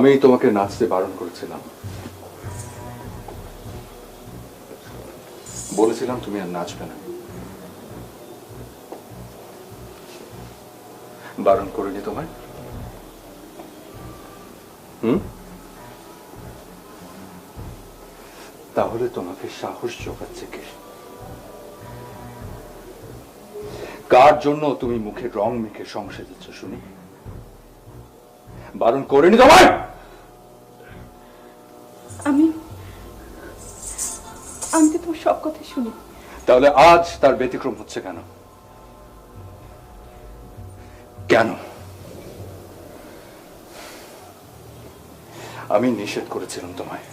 আমি তোমাকে নাচতে বারণ করেছিলাম, বলেছিলাম তুমি আর নাচবে না। বারণ করিনি তোমায়? তাহলে তোমাকে সাহস জোগাচ্ছে কে? কার জন্য তুমি মুখে রং মেখে সংসার দিচ্ছ শুনি? বারণ করিনি তোমায়? আমি আমি তো তোমার সব কথা শুনি। তাহলে আজ তার ব্যতিক্রম হচ্ছে কেন? কেন? আমি নিষেধ করেছিলাম তোমায়,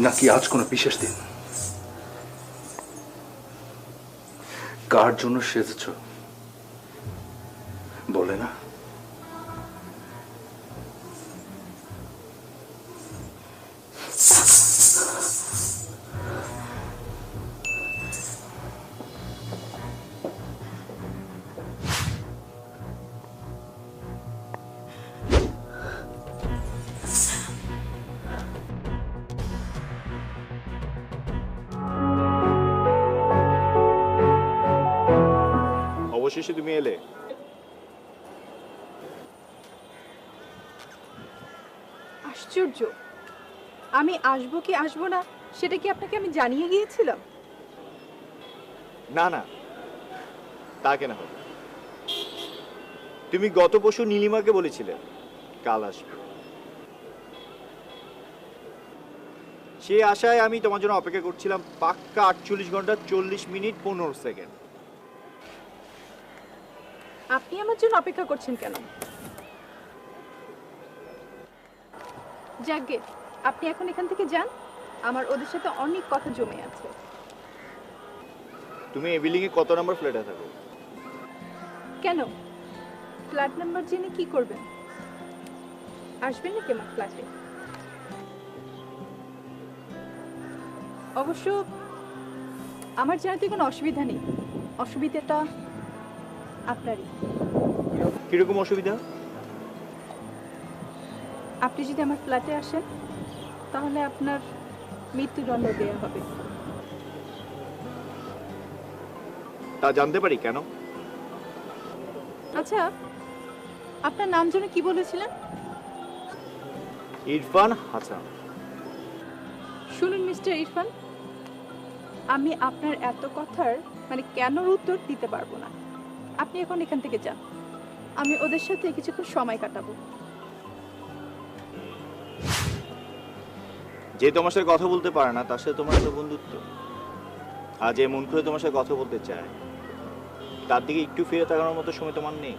নাকি আজ কোনো বিশেষ দিন? কার জন্য সেজেছ বলে না? অবশেষে তুমি এলে। আশ্চর্য, আমি আসবো কি আসবো না সেটা কি আপনাকে আমি জানিয়ে গিয়েছিলাম? না না, তা কেন হবে? তুমি গত পরশু নীলিমাকে বলেছিলে কাল আসবে। সেই আশায় আমি তোমার জন্য অপেক্ষা করছিলাম পাক্কা 48 ঘন্টা 40 মিনিট 15 সেকেন্ড। আপনি আমার জন্য অপেক্ষা করছেন কেন? যাকগে, আপনি এখন এখান থেকে যান, আমার ওদের সাথে অনেক কথা জমে আছে। তুমি এই বিল্ডিং এ কত নম্বর ফ্ল্যাটে থাকো? কেন, ফ্ল্যাট নাম্বার জেনে কি করবেন? আসবেন নাকি আমার ফ্ল্যাটে? অবশ্য আমার জানাতে কোনো অসুবিধা নেই, অসুবিধাটা আপনারই। কিরকম অসুবিধা? আপনি যদি আমার ফ্ল্যাটে আসেন তাহলে আপনার মৃত্যুদণ্ড দেওয়া হবে। তা জানতে পারি কেন? আচ্ছা, আপনার নাম যেন কি বলেছিলেন? ইরফান হাসান। শুনুন মিস্টার ইরফান, আমি আপনার এত কথার কেনর উত্তর দিতে পারবো না। আপনি এখন এখান থেকে যান, আমি ওদের সাথে কিছুক্ষণ সময় কাটাবো। যে তোমার সাথে কথা বলতে পারে না তার সাথে তোমার এত বন্ধুত্ব, আর যে মন করে তোমার সাথে কথা বলতে চায় তার দিকে একটু ফিরে তাকানোর মতো সময় তোমার নেই।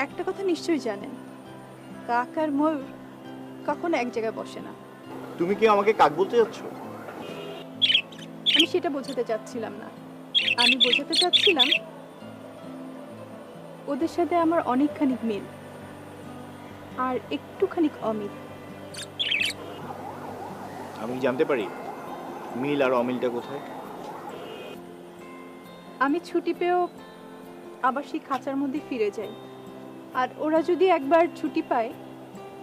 একটা কথা নিশ্চয়ই জানেন, কাক আর ময়ূর কখনো এক জায়গায় বসে না। তুমি কি আমাকে কাক বলতে যাচ্ছ? আমি সেটা বোঝাতে চাচ্ছিলাম না, আমি বোঝাতে চাচ্ছিলাম ওদের সাথে আমার অনেকখানি মিল আর একটুখানি অমিল। আমি জানতে পারি মিল আর অমিলটা কোথায়? আমি ছুটি পেয়েও আবার সেই খাঁচার মধ্যে ফিরে যাই, আর ওরা যদি একবার ছুটি পায়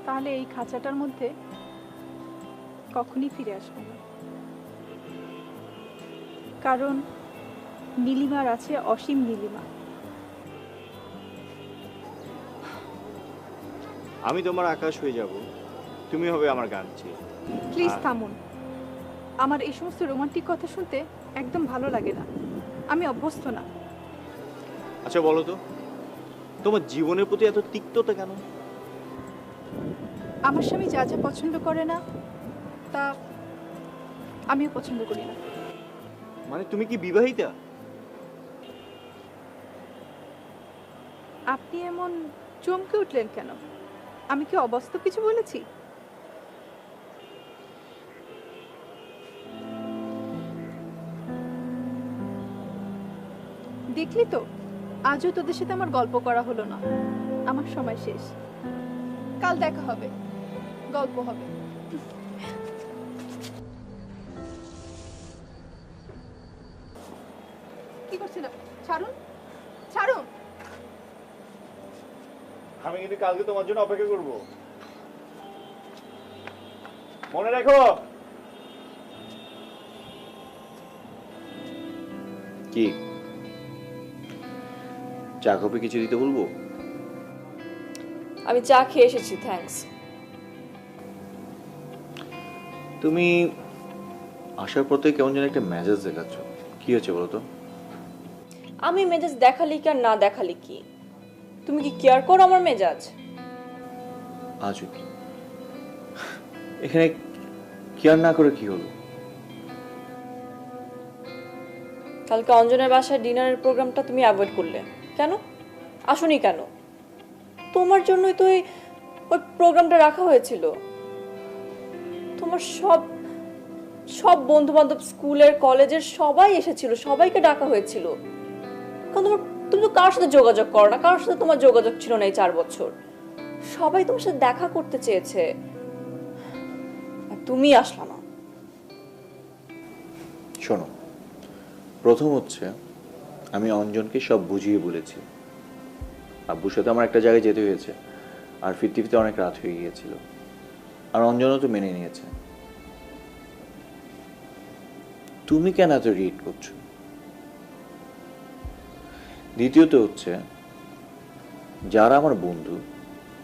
তাহলে এই খাঁচাটার মধ্যে কখনই ফিরে আসবে না। কারণ নীলিমার আছে অসীম নীলিমা। আমি তোমার আকাশ হয়ে যাব, তুমি হবে আমার গানচি। প্লিজ থামুন, আমার এই সমস্ত রোমান্টিক কথা শুনতে একদম ভালো লাগে না, আমি অভ্যস্ত না। আচ্ছা বলো তো, তোমার জীবনের প্রতি এত তিক্ততা কেন? আমার স্বামী যা যা পছন্দ করে না তা আমিও পছন্দ করি না। মানে তুমি কি বিবাহিতা? আপনি এমন চমকে উঠলেন কেন? আমি কি অবাস্তব কিছু বলেছি? দেখলি তো, আজও তোদের সাথে আমার গল্প করা হলো না, আমার সময় শেষ। কাল দেখা হবে, গল্প হবে। কি করছেন আপনি? ছাড়ুন, ছাড়ুন। আমি কিন্তু কালকে তোমার জন্য অপেক্ষা করব, মনে রাখো। কি চা কফি কিছু দিতে বলবো? আমি চা খেয়ে এসেছি, থ্যাঙ্কস। তুমি আসার পর থেকে কেমন যেন একটা মেজাজ দেখাচ্ছ, কি হয়েছে বলো তো? আমি মেজাজ দেখালি কি আর না দেখালি কি, তুমি কি কেয়ার করো আমার মেজাজ? আজও কি এখানে কেয়ার না করে কি হলো? কালকে অঞ্জনের বাসায় ডিনারের প্রোগ্রামটা তুমি অ্যাভয়েড করলে কেন? আসোনি কেন? তোমার জন্যই তো ওই প্রোগ্রামটা রাখা হয়েছিল। তোমার সব সব বন্ধু বান্ধব, স্কুলের কলেজের সবাই এসেছিল, সবাইকে ডাকা হয়েছিল। কারণ তুমি তো কারোর সাথে যোগাযোগ করো না, কারোর সাথে তোমার যোগাযোগ ছিল না এই 4 বছর। সবাই তোমার সাথে দেখা করতে চেয়েছে, আর তুমি আসলা না। শোনো, প্রথম হচ্ছে আমি অঞ্জনকে সব বুঝিয়ে বলেছি। আব্বুর সাথে আমার একটা জায়গায় যেতে হয়েছে, আর ফিরতে ফিরতে অনেক রাত হয়ে গিয়েছিল, আর অঞ্জনও তো মেনে নিয়েছে। তুমি কেন এত রিয়েক্ট করছো? দ্বিতীয়ত হচ্ছে, যারা আমার বন্ধু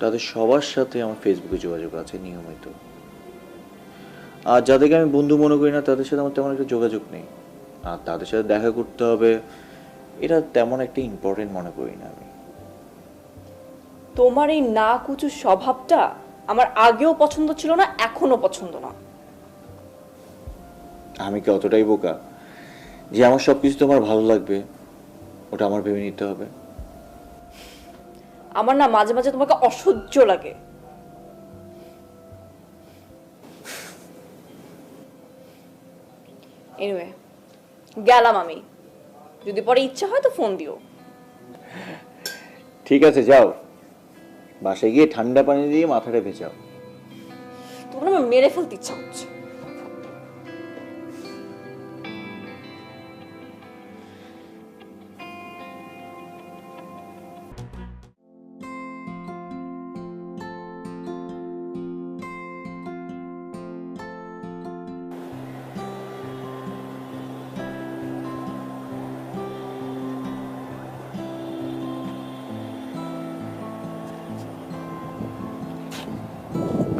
তাদের সবার সাথে আমার ফেসবুকে যোগাযোগ আছে নিয়মিত, আর যাদেরকে আমি বন্ধু মনে করি না তাদের সাথে আমার তেমন একটা যোগাযোগ নেই। আর তাদের সাথে দেখা করতে হবে এটা তেমন একটা ইম্পর্টেন্ট মনে করি না আমি। তোমার এই না কুচু স্বভাবটা আমার আগেও পছন্দ ছিল না, এখনো পছন্দ না। আমি কি অতটাই বোকা যে আমার সবকিছু তোমার ভালো লাগবে ওটা আমার ভেবে নিতে হবে? আমার না মাঝে মাঝে তোমাকে অসহ্য লাগে। এনিওয়ে, গেলাম আমি। যদি পরে ইচ্ছা হয় তো ফোন দিও। ঠিক আছে, যাও। বাসায় গিয়ে ঠান্ডা পানি দিয়ে মাথাটা ভেজাও। তোমার আমার মেরে ফেলতে ইচ্ছা হচ্ছে।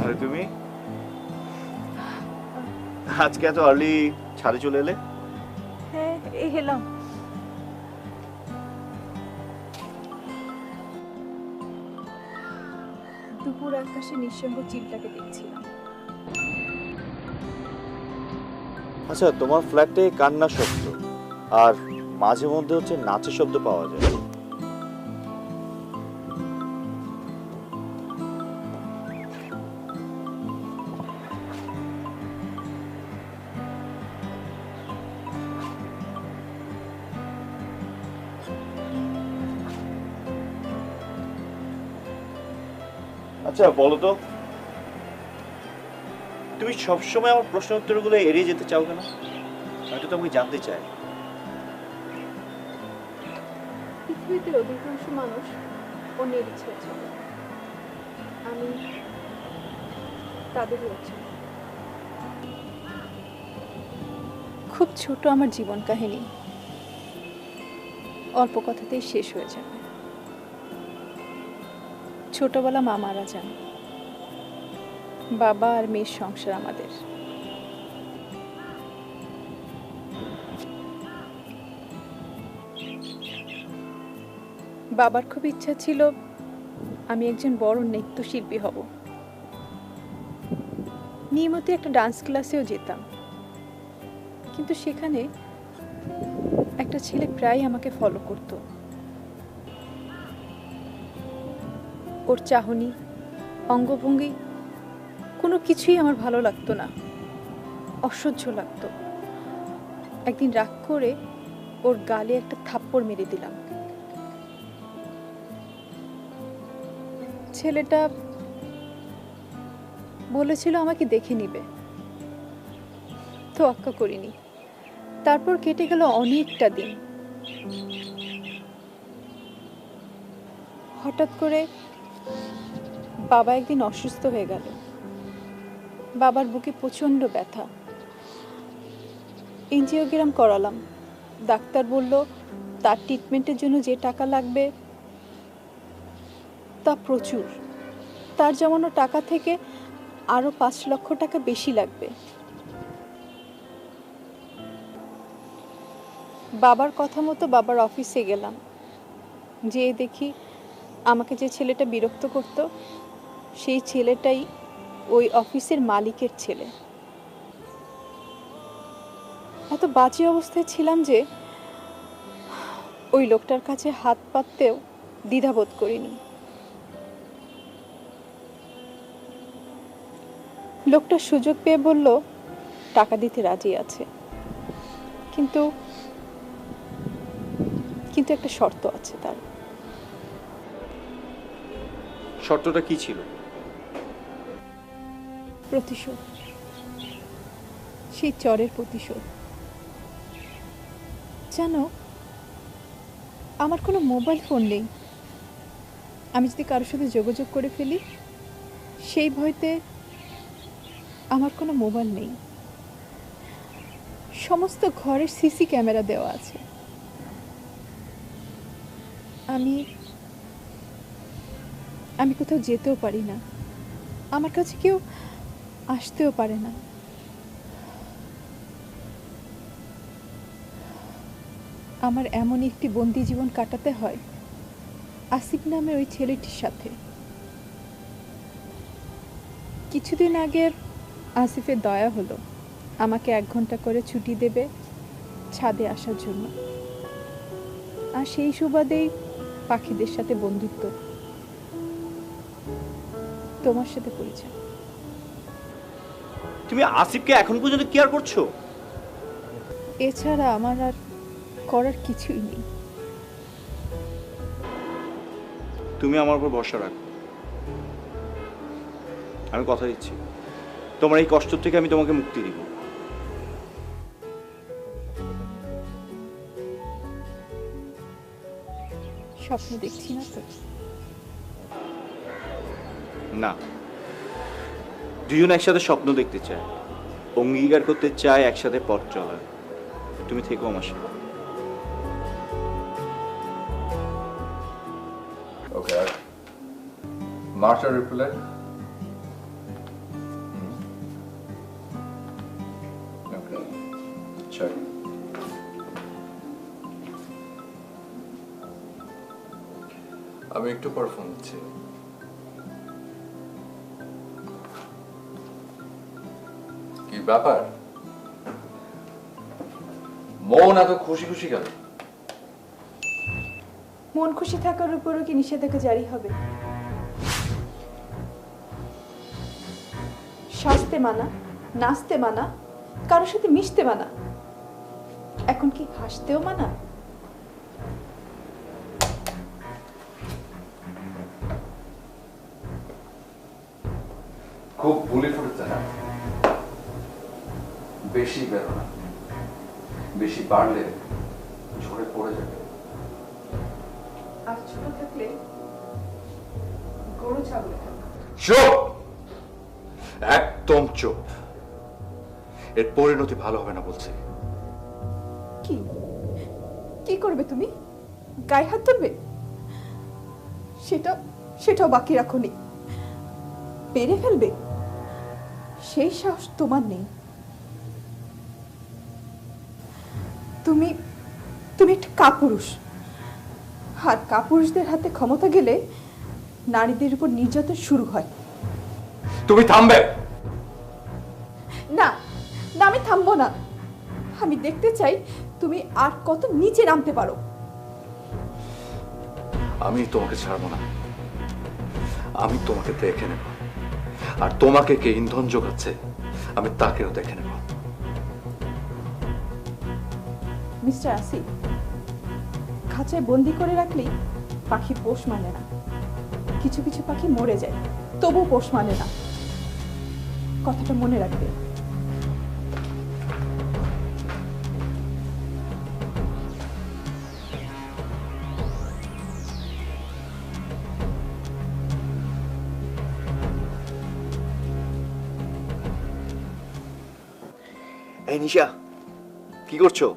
আরে তুমি আজকে এত আর্লি ছাদে চলে এলে? হ্যাঁ, এই এলাম। দুপুর আকাশে নিঃসঙ্গ চিলটাকে দেখছিলাম। আচ্ছা, তোমার ফ্ল্যাটে কান্নার শব্দ আর মাঝে মধ্যে হচ্ছে নাচের শব্দ পাওয়া যায়। আচ্ছা বলো তো, তুমি সবসময় আমার প্রশ্ন উত্তরগুলো এড়িয়ে যেতে চাও কেন? আমি তো তোমাকে জানতে চাই। পৃথিবীতে অধিকাংশ মানুষ অন্যের ইচ্ছা চলে, আমি তাদেরই ইচ্ছা। খুব ছোট আমার জীবন কাহিনী, অল্প কথাতেই শেষ হয়ে যাবে। ছোটবেলা মা মারা যান, বাবা আর মেয়ের সংসার আমাদের। বাবার খুব ইচ্ছা ছিল আমি একজন বড় নৃত্যশিল্পী হব। নিয়মিত একটা ডান্স ক্লাসেও যেতাম, কিন্তু সেখানে একটা ছেলে প্রায় আমাকে ফলো করত। ওর চাহনি, অঙ্গভঙ্গি কোনো কিছুই আমার ভালো লাগতো না, অসহ্য লাগতো। একদিন রাগ করে ওর গালে একটা থাপ্পড় মেরে দিলাম। ছেলেটা বলেছিল আমাকে দেখে নিবে, তোয়াক্কা করিনি। তারপর কেটে গেল অনেকটা দিন। হঠাৎ করে বাবা একদিন অসুস্থ হয়ে গেল। বাবার বুকে প্রচণ্ড ব্যথা। এনজিওগ্রাম করালাম। ডাক্তার বলল তার ট্রিটমেন্টের জন্য যে টাকা লাগবে তা প্রচুর। তার জমানো টাকা থেকে আরও 5 লক্ষ টাকা বেশি লাগবে। বাবার কথা মতো বাবার অফিসে গেলাম। যেয়ে দেখি আমাকে যে ছেলেটা বিরক্ত করত সেই ছেলেটাই ওই অফিসের মালিকের ছেলে। এত বাজে অবস্থায় ছিলাম যে ওই লোকটার কাছে হাত পাততেও দ্বিধাবোধ করিনি। লোকটা সুযোগ পেয়ে বলল টাকা দিতে রাজি আছে, কিন্তু কিন্তু একটা শর্ত আছে তার। শর্তটা কি ছিল? প্রতিশোধ, সেই চরের প্রতিশোধ। জানো, আমার কোনো মোবাইল ফোন নেই। আমি যদি কারোর সাথে যোগাযোগ করে ফেলি সেই ভয়তে আমার কোনো মোবাইল নেই। সমস্ত ঘরের সিসি ক্যামেরা দেওয়া আছে। আমি কোথাও যেতেও পারি না, আমার কাছে কেউ আসতেও পারে না। আমার এমন একটি বন্দি জীবন কাটাতে হয় আসিফ নামের ওই ছেলেটির সাথে। কিছুদিন আগে আসিফের দয়া হলো, আমাকে 1 ঘন্টা করে ছুটি দেবে ছাদে আসার জন্য। আর সেই সুবাদেই পাখিদের সাথে বন্ধুত্ব, তোমার সাথে পরিচয়। তুমি আসিফকে এখন পর্যন্ত কেয়ার করছো? এছাড়া আমার আর করার কিছুই নেই। তুমি আমার উপর ভরসা রাখো। আমি কথা দিচ্ছি, তোমার এই কষ্ট থেকে আমি তোমাকে মুক্তি দিব। স্বপ্ন দেখছি না তো? না, দুজন একসাথে স্বপ্ন দেখতে চায়, অঙ্গীকার করতে চায় একসাথে পথ চলার। তুমি থেকো আমার সাথে। Okay. Marshall repellent. Okay. Check. আমি একটু পর ফোন দিচ্ছি। কি ব্যাপার, মন এত খুশি খুশি কেন? মন খুশি থাকার উপরও কি নিষেধাজ্ঞা জারি হবে? সাজতে মানা, নাচতে মানা, কারোর সাথে মিশতে মানা, এখন কি হাসতেও মানা? খুব ভুলে ফুটেছে না? বেশি বেরো না, বেশি বাড়লে ঝরে পড়ে যাবে। আর ছোট থাকলে গরু ছাগলে থাকবে। চুপ, একদম চুপ। এর পরিণতি ভালো হবে না বলছি। কি কি করবে তুমি? গায়ে হাত তুলবে? সেটাও বাকি রাখোনি, পেরে ফেলবে সেই সাহস তোমার নেই। তুমি একটা কাপুরুষ, আর কাপুরুষদের হাতে ক্ষমতা গেলে নারীদের উপর নির্যাতন শুরু হয়। তুমি থামবে? না না, আমি থামবো না। আমি দেখতে চাই তুমি আর কত নিচে নামতে পারো। আমি তোমাকে ছাড়বো না, আমি তোমাকে দেখে নেব, আর তোমাকে কে ইন্ধন যোগাচ্ছে আমি তাকেও দেখে নেব। মিস্টার আসিফ, খাঁচায় বন্দি করে রাখলেই পাখি পোষ মানে না। কিছু কিছু পাখি মরে যায়, তবু পোষ মানে না। কথাটা মনে রাখবে। এই নিশা, কি করছো?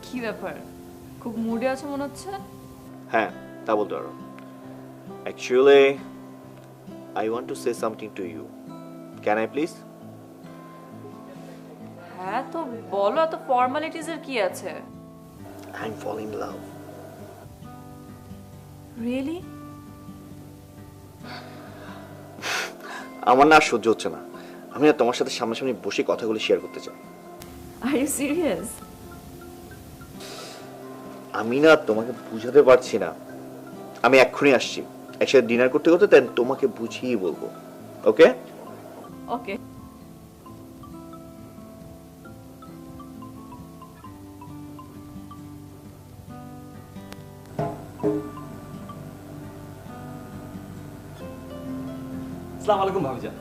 কি ব্যাপার, খুব মুডে আছো মনে হচ্ছে? হ্যাঁ, তা বলতে পারো। Actually I want to say something to you. Can I please? হ্যাঁ তো বলো, এত ফর্মালিটিজ এর কি আছে? I am fall in love. Really? আমার না আর সহ্য হচ্ছে না। আমি না তোমার সাথে সামনাসামনি বসে কথাগুলো শেয়ার করতে চাই। Are you serious? আমি না তোমাকে বুঝাতে পারছি না। আমি এক্ষুনি আসছি, একসাথে ডিনার করতে করতে দেন তোমাকে বুঝিয়ে বলবো। ওকে? ওকে। আসসালামু আলাইকুম ভাবিজান।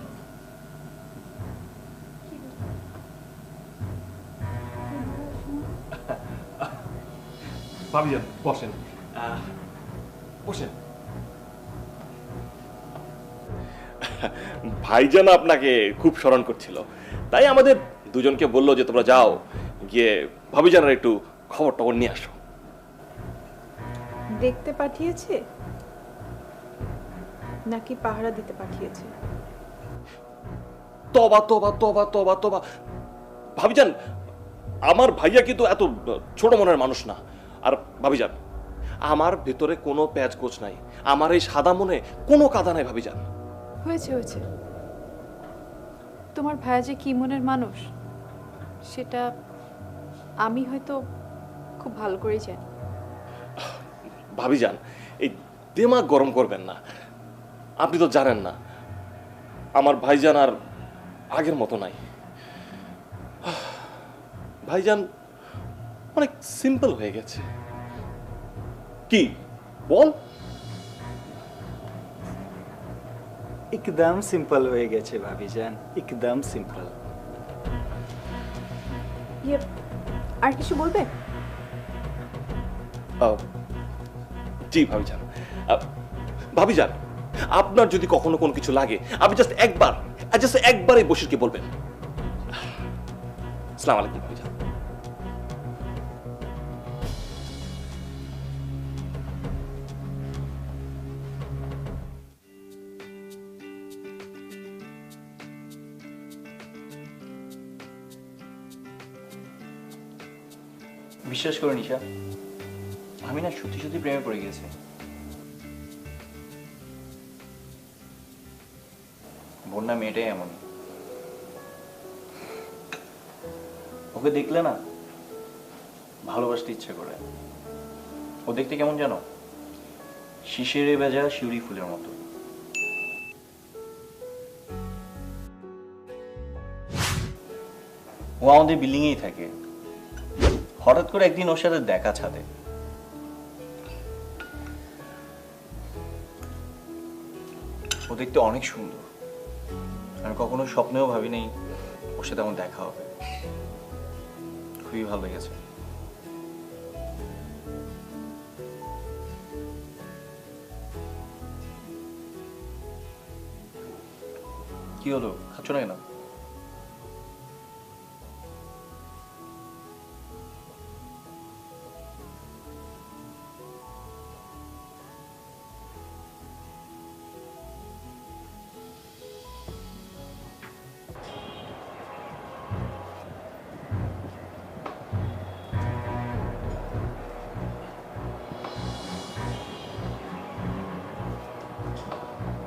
ভাবিজান বসেন, বসেন। ভাইজান আপনাকে খুব স্মরণ করছিল, তাই আমাদের দুজনকে বললো যে তোমরা যাও, গিয়ে ভাবিজানের একটু খবর টবর নিয়ে আসো। দেখতে পাঠিয়েছে নাকি পাহারা দিতে পাঠিয়েছে? তবা তবা তবা তবা তবা, ভাবিজান আমার ভাইয়া কিন্তু এত ছোট মনের মানুষ না। আর ভাবিজান, আমার ভেতরে কোনো প্যাচ গোছ নাই, আমার এই সাদা মনে কোনো কাদা নাই ভাবিজান। হয়েছে হয়েছে, তোমার ভাইয়া যে কি মনের মানুষ সেটা আমি হয়তো খুব ভালো করেই জানি। ভাবিজান, এই দিমাগ গরম করবেন না। আপনি তো জানেন না আমার ভাইজান আর আগের মতো নাই। ভাইজান অনেক সিম্পল হয়ে গেছে। কি বল? एकदम सिंपल হয়ে গেছে ভাবিজান, একদম সিম্পল। ইয়ে, আর কিছু বলবে? জি ভাবিজান, ভাবিজান আপনার যদি কখনো কোনো কিছু লাগে আপনি জাস্ট একবার এই বশিরকে বলবেন। আসসালামু আলাইকুম ভাবিজান। বিশ্বাস করো নিশা, আমি না সত্যি সত্যি প্রেমে পড়ে গেছি। বন্যা মেয়েটাই এমন, ওকে দেখলে না ভালোবাসতে ইচ্ছে করে। ও দেখতে কেমন জানো? শিশিরে ভেজা শিউলি ফুলের মতো। ও আমাদের বিল্ডিংয়েই থাকে। হঠাৎ করে একদিন ওর সাথে দেখা ছাদে। ও দেখতে অনেক সুন্দর, আমি কখনো স্বপ্নেও ভাবিনি ওর সাথে আমার দেখা হবে। খুবই ভালো লেগেছে। কি হলো, খাচ্ছ না কেন?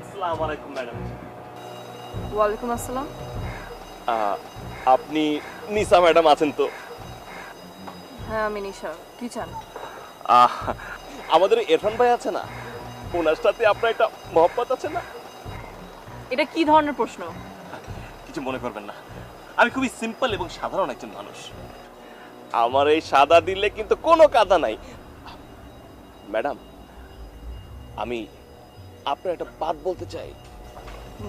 আসসালামু আলাইকুম ম্যাডাম। ওয়ালাইকুম আসসালাম। আপনি নিসা ম্যাডাম আছেন তো? হ্যাঁ আমি নিশা, কি চান? আমাদের ইরফান ভাই আছে না, ওনার সাথে আপনার একটা মহব্বত আছে না? এটা কি ধরনের প্রশ্ন? কিছু মনে করবেন না, আমি খুবই সিম্পল এবং সাধারণ একজন মানুষ। আমার এই সাদা দিলে কিন্তু কোনো কাদা নাই। ম্যাডাম, আমি আপনার একটা বাত বলতে চাই।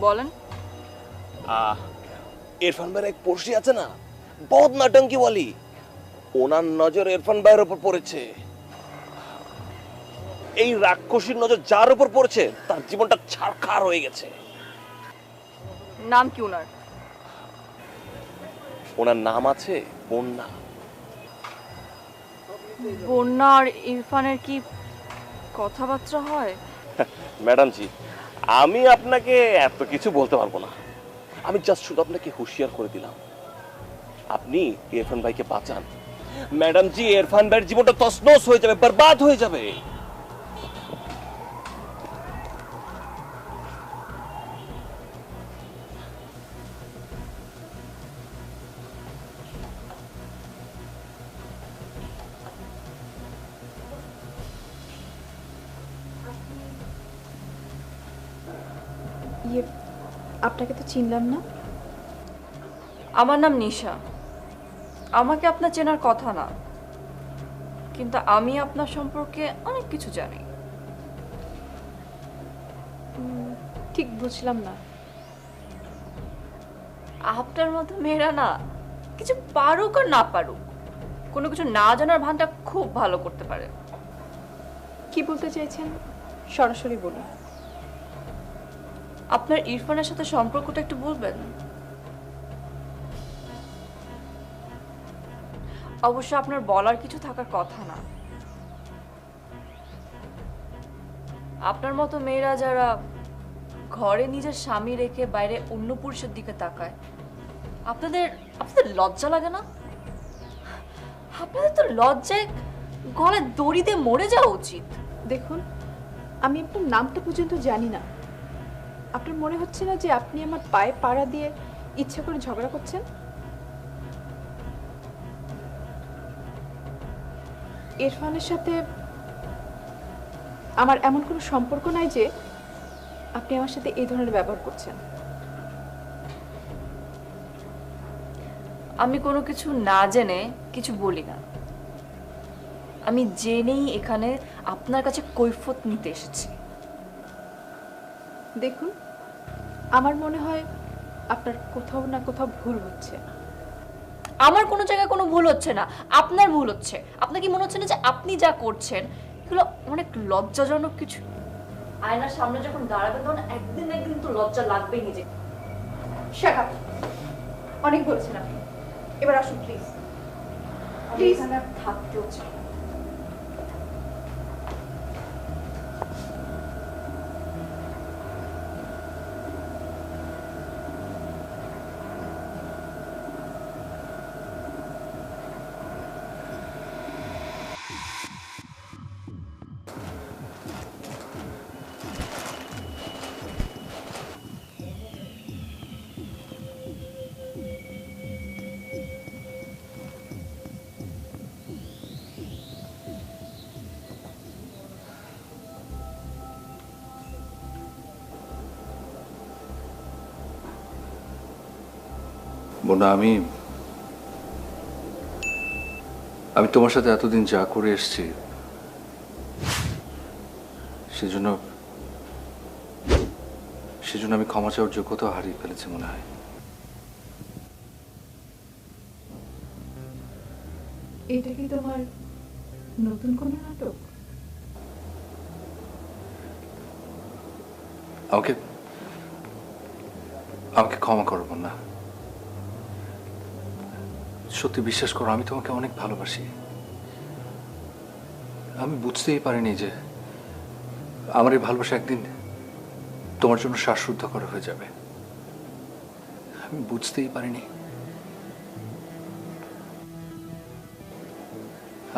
বলেন। ইরফান ভাইয়ের এক পড়শি আছে না, বহুত নাটঙ্কি বলি, ওনার নজর ইরফান ভাইয়ের উপর পড়েছে। এই রাক্ষসীর নজর যার উপর পড়েছে তার জীবনটা ছারখার হয়ে গেছে। নাম কি ওনার? ওনার নাম আছে বন্যা। বন্যা আর ইরফানের কি কথাবার্তা হয়? ম্যাডাম জি, আমি আপনাকে এত কিছু বলতে পারবো না। আমি জাস্ট শুধু আপনাকে হুঁশিয়ার করে দিলাম, আপনি ইরফান ভাইকে বাঁচান। ম্যাডাম জি, ইরফান ভাইয়ের জীবনটা তছনছ হয়ে যাবে, বরবাদ হয়ে যাবে। ইয়ে, আপনাকে তো চিনলাম না। আমার নাম নিশা। আমাকে আপনার চেনার কথা না, কিন্তু আমি আপনার সম্পর্কে অনেক কিছু জানি। ঠিক বুঝলাম না। আপনার মতো মেয়েরা না, কিছু পারুক আর না পারুক, কোনো কিছু না জানার ভানটা খুব ভালো করতে পারে। কি বলতে চাইছেন সরাসরি বলুন। আপনার ইরফানের সাথে সম্পর্কটা একটু বলবেন? অবশ্য আপনার বলার কিছু থাকার কথা না। আপনার মতো মেয়েরা যারা ঘরে নিজের স্বামী রেখে বাইরে অন্য পুরুষের দিকে তাকায়, আপনাদের আপনাদের লজ্জা লাগে না? আপনাদের তো লজ্জায় গলায় দড়ি দিয়ে মরে যাওয়া উচিত। দেখুন, আমি আপনার নামটা পর্যন্ত জানি না। আপনার মনে হচ্ছে না যে আপনি আমার পায়ে পাড়া দিয়ে ইচ্ছা করে ঝগড়া করছেন? ইরফানের সাথে আমার এমন কোনো সম্পর্ক নাই যে আপনি আমার সাথে এই ধরনের ব্যবহার করছেন। আমি কোনো কিছু না জেনে কিছু বলি না। আমি জেনেই এখানে আপনার কাছে কৈফিয়ত নিতে এসেছি। দেখুন, আমার মনে হয় আপনার কোথাও না কোথাও ভুল হচ্ছে। আমার কোনো জায়গায় কোনো ভুল হচ্ছে না, আপনার ভুল হচ্ছে। আপনার কি মনে হচ্ছে না যে আপনি যা করছেন এগুলো অনেক লজ্জাজনক কিছু? আয়নার সামনে যখন দাঁড়াবেন তখন একদিন না একদিন তো লজ্জা লাগবেই নিজে। শাট আপ, অনেক বলেছেন আপনি। এবার আসুন প্লিজ। প্লিজ আমি আর থাকতেও চাই না। বোনা, আমি তোমার সাথে এতদিন যা করে এসেছি সেজন্য আমি ক্ষমা চাওয়ার যোগ্যতা হারিয়ে ফেলেছি মনে হয়। এটা কি তোমার নতুন কোনো নাটক? আমাকে ক্ষমা করো বোনা। সত্যি বিশ্বাস করো, আমি তোমাকে অনেক ভালোবাসি। আমি বুঝতেই পারিনি যে আমার এই ভালোবাসা একদিন তোমার জন্য শ্বাসরুদ্ধ করা হয়ে যাবে। আমি বুঝতেই পারিনি।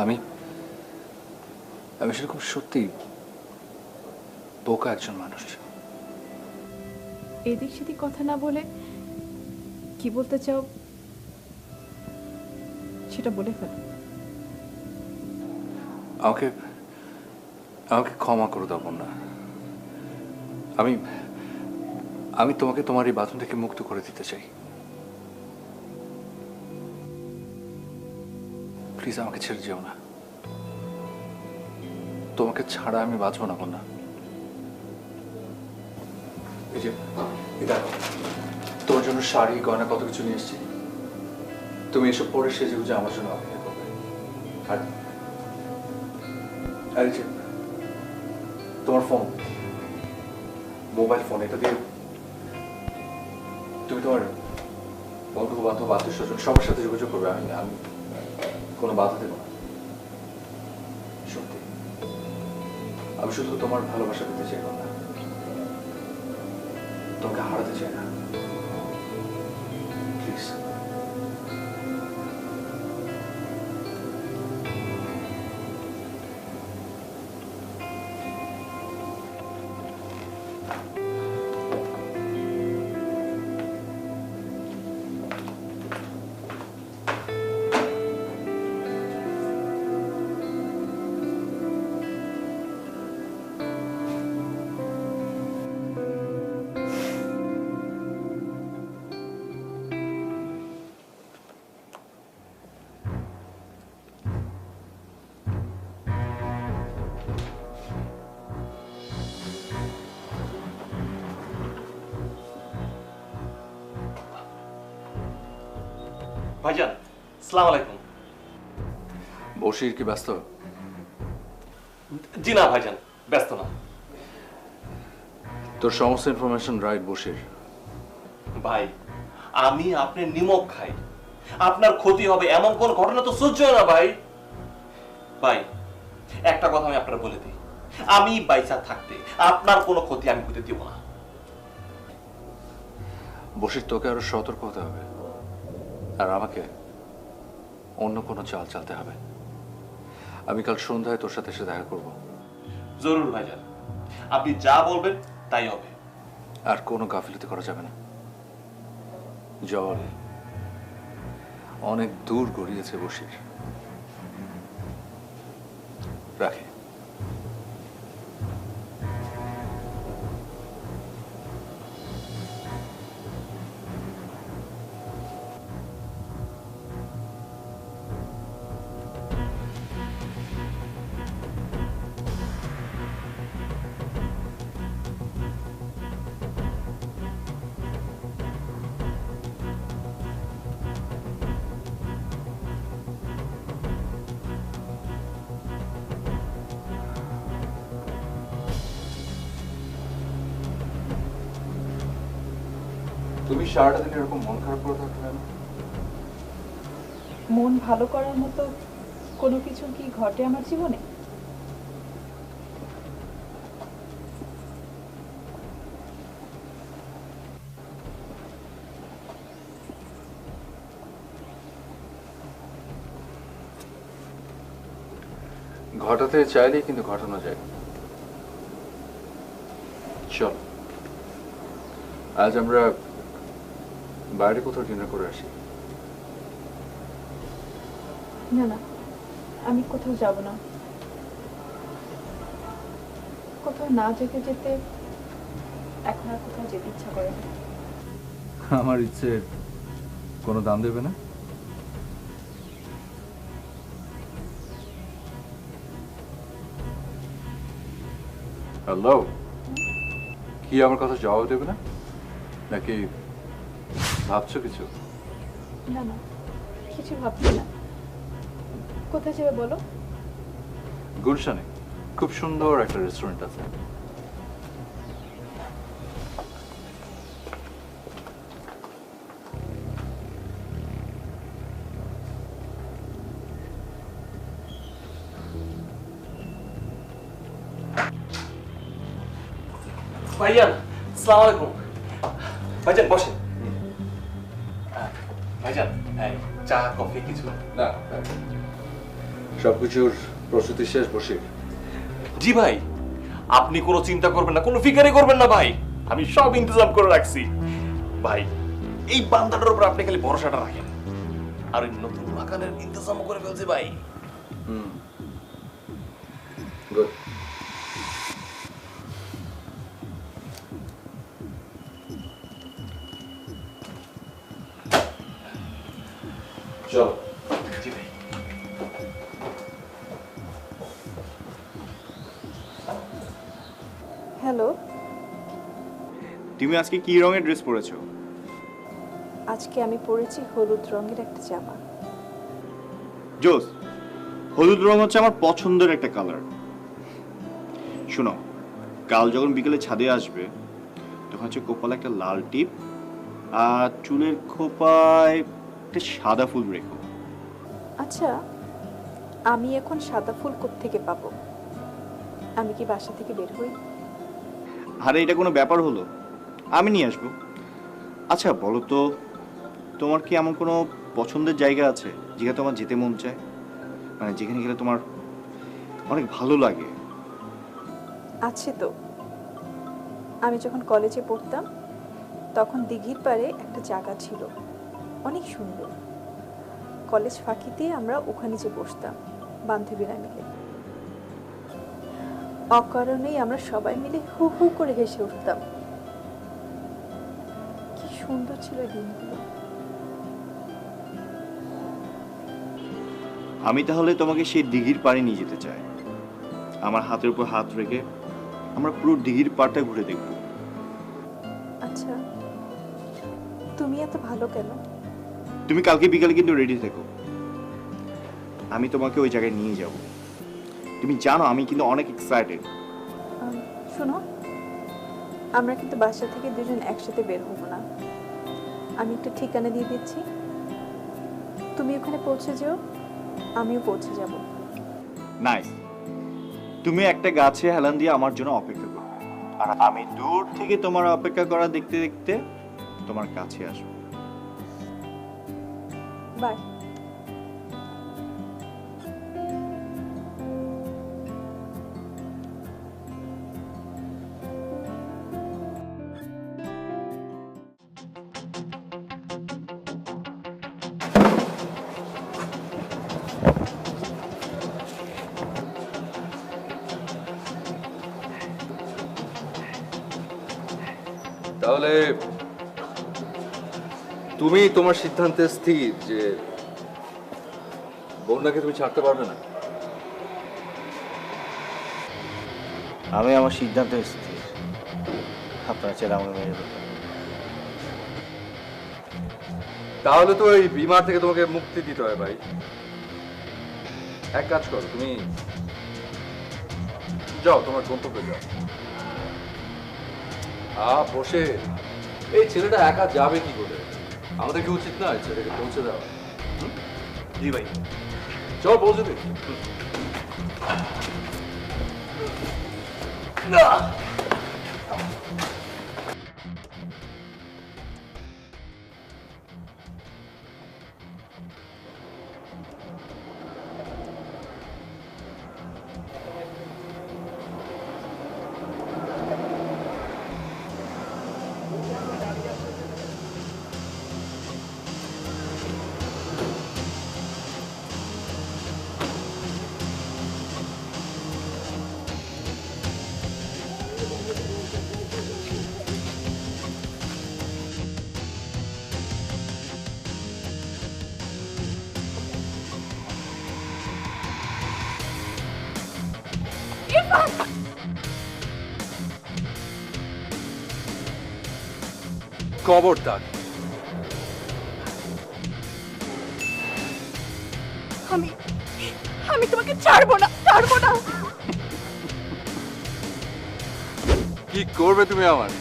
আমি সেরকম সত্যি বোকা একজন মানুষ। এদিক সেদিক কথা না বলে কি বলতে চাও সেটা বলে ফেলো। আমাকে ক্ষমা করে দাও বোনা। আমি তোমাকে তোমার এই বাঁধন থেকে মুক্ত করে দিতে চাই। প্লিজ আমাকে ছেড়ে যেও না। তোমাকে ছাড়া আমি বাঁচবো না বোনা। এই যে দেখো, তোমার জন্য শাড়ি গয়না কত কিছু নিয়ে এসেছি। তুমি এসব পরে সেজে গুজে আমার জন্য অপেক্ষা করবে। আর এই যে তোমার ফোন, মোবাইল ফোন, এটা দিয়ে তুমি তোমার বন্ধু বান্ধব আত্মীয় স্বজন সবার সাথে যোগাযোগ করবে, আমি আমি কোনো বাধা দেব না। সত্যি আমি শুধু তোমার ভালোবাসা পেতে চাইব না, তোমাকে হারাতে চাই না। প্লিজ। ভাইজান, আসসালামু আলাইকুম। বসির কি ব্যস্ত? জি না ভাইজান, ব্যস্ত না। তোর সমস্ত ইনফরমেশন রাইট বসির। ভাই, আমি আপনার নিমক খাই, আপনার ক্ষতি হবে এমন কোন ঘটনা তো সহ্য হয় না ভাই। ভাই, একটা কথা আমি আপনার বলে দিই, আমি বাইসা থাকতে আপনার কোনো ক্ষতি আমি হতে দিব না। বসির তোকে আরো সতর্ক হতে হবে, আর আমাকে অন্য কোনো চাল চালতে হবে। আমি কাল সন্ধ্যায় তোর সাথে এসে দেখা করব। জরুর ভাইজান, আপনি যা বলবেন তাই হবে। আর কোনো গাফিলতি করা যাবে না। জল অনেক দূর গড়িয়েছে বসির। রাখে। তুমি সারাটা দিন এরকম মন খারাপ করে থাকতে কেন? মন ভালো করার মতো কোনো কিছু কি ঘটে আমার জীবনে? ঘটাতে চাইলেই কিন্তু ঘটানো যায়। চল আজ আমরা বাইরে কোথাও ডিনার করে আসি। না না, আমি কোথাও যাব না। কোথাও না যেতে যেতে এখন আর কোথাও যেতে ইচ্ছা করে না। আমার ইচ্ছে কোনো দাম দেবে না? হ্যালো, কি আমার কথা জবাব দেবে না, নাকি ভাবছো কিছু? না না, কিছু ভাবছি না। কোথায় যাবে বলো? গুলশানে খুব সুন্দর একটা রেস্টুরেন্ট আছে। ভাইজান, আসসালামু আলাইকুম। ভাইজান বসেন। ভাইজান, এই চা কফি কিছু? না, সবকিছুর প্রস্তুতি শেষ বসে। জি ভাই, আপনি কোনো চিন্তা করবেন না, কোনো ফিকারই করবেন না ভাই, আমি সব ইন্তজাম করে রাখছি। ভাই, এই বান্দাটার উপর আপনি খালি ভরসাটা রাখেন, আর ওই নতুন মাকানের ইন্তজাম করে ফেলছি ভাই। গুড। চল। জি ভাই। হ্যালো, তুমি আজকে কি রঙের ড্রেস পরেছো? আজকে আমি পরেছি হলুদ রঙের একটা জামা। জোস, হলুদ রং হচ্ছে আমার পছন্দের একটা কালার। শোনো, কাল যখন বিকেলে ছাদে আসবে তখন হচ্ছে কপালে একটা লাল টিপ আর চুলের খোপায় একটা সাদা ফুল রেখো। আচ্ছা, আমি এখন সাদা ফুল কোত্থেকে পাবো? আমি কি বাসা থেকে বের হই? আরে এটা কোনো ব্যাপার হলো? আমি নিয়ে আসবো। আচ্ছা বলো তো, তোমার কি এমন কোনো পছন্দের জায়গা আছে যেখানে তোমার যেতে মন চায়, মানে যেখানে গেলে তোমার অনেক ভালো লাগে? আছে তো। আমি যখন কলেজে পড়তাম তখন দিঘির পাড়ে একটা জায়গা ছিল, অনেক সুন্দর। কলেজ ফাঁকিতে আমরা ওখানে যে বসতাম বান্ধবীরা মিলে। অকারণেই আমরা সবাই মিলে হু হু করে হেসে উঠতাম। কি সুন্দর ছিল এই দিনগুলো। আমি তাহলে তোমাকে সেই দিঘির পাড়ে নিয়ে যেতে চাই। আমার হাতের উপর হাত রেখে আমরা পুরো দিঘির পাড়টা ঘুরে দেখব। আচ্ছা, তুমি এত ভালো কেন? তুমি কালকে বিকালে কিন্তু রেডি থেকো, আমি তোমাকে ওই জায়গায় নিয়ে যাব। তুমি জানো আমি কিন্তু অনেক এক্সাইটেড। শোনো, আমরা কিন্তু বাসা থেকে দুজন একসাথে বের হব না। আমি একটা ঠিকানা দিয়ে দিচ্ছি, তুমি ওখানে পৌঁছে যেও, আমিও পৌঁছে যাব। নাইস। তুমি একটা গাছে হেলান দিয়ে আমার জন্য অপেক্ষা করো, আর আমি দূর থেকে তোমার অপেক্ষা করা দেখতে দেখতে তোমার কাছে আসবো। বাই। তাহলে তুমি তোমার সিদ্ধান্তে স্থির যে বন্যাকে তুমি ছাড়তে পারবে না? আমি আমার সিদ্ধান্তে স্থির, আপনারা ছেলে আমাকে মেরে দেবেন। তাহলে তো এই বিমার থেকে তোমাকে মুক্তি দিতে হয় ভাই। এক কাজ করো, তুমি যাও, তোমার গন্তব্যে যাও। বসে এই ছেলেটা একা যাবে কি করে? আমাদের কি উচিত না ছেলেকে পৌঁছে দেওয়া? জি ভাই। চল পৌঁছে দিই। খবরদার, আমি তোমাকে ছাড়বো না, ছাড়বো না। কি করবে তুমি আমার?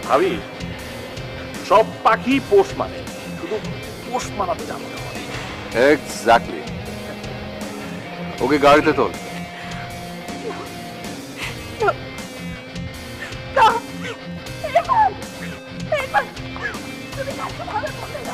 ভাবি, সব পাখি পোষ মানে, শুধু পোষ মানাতে জানো না। এক্স্যাক্টলি। ওকে গাড়িতে তোল। তুমি কাছে ভালো বললে না।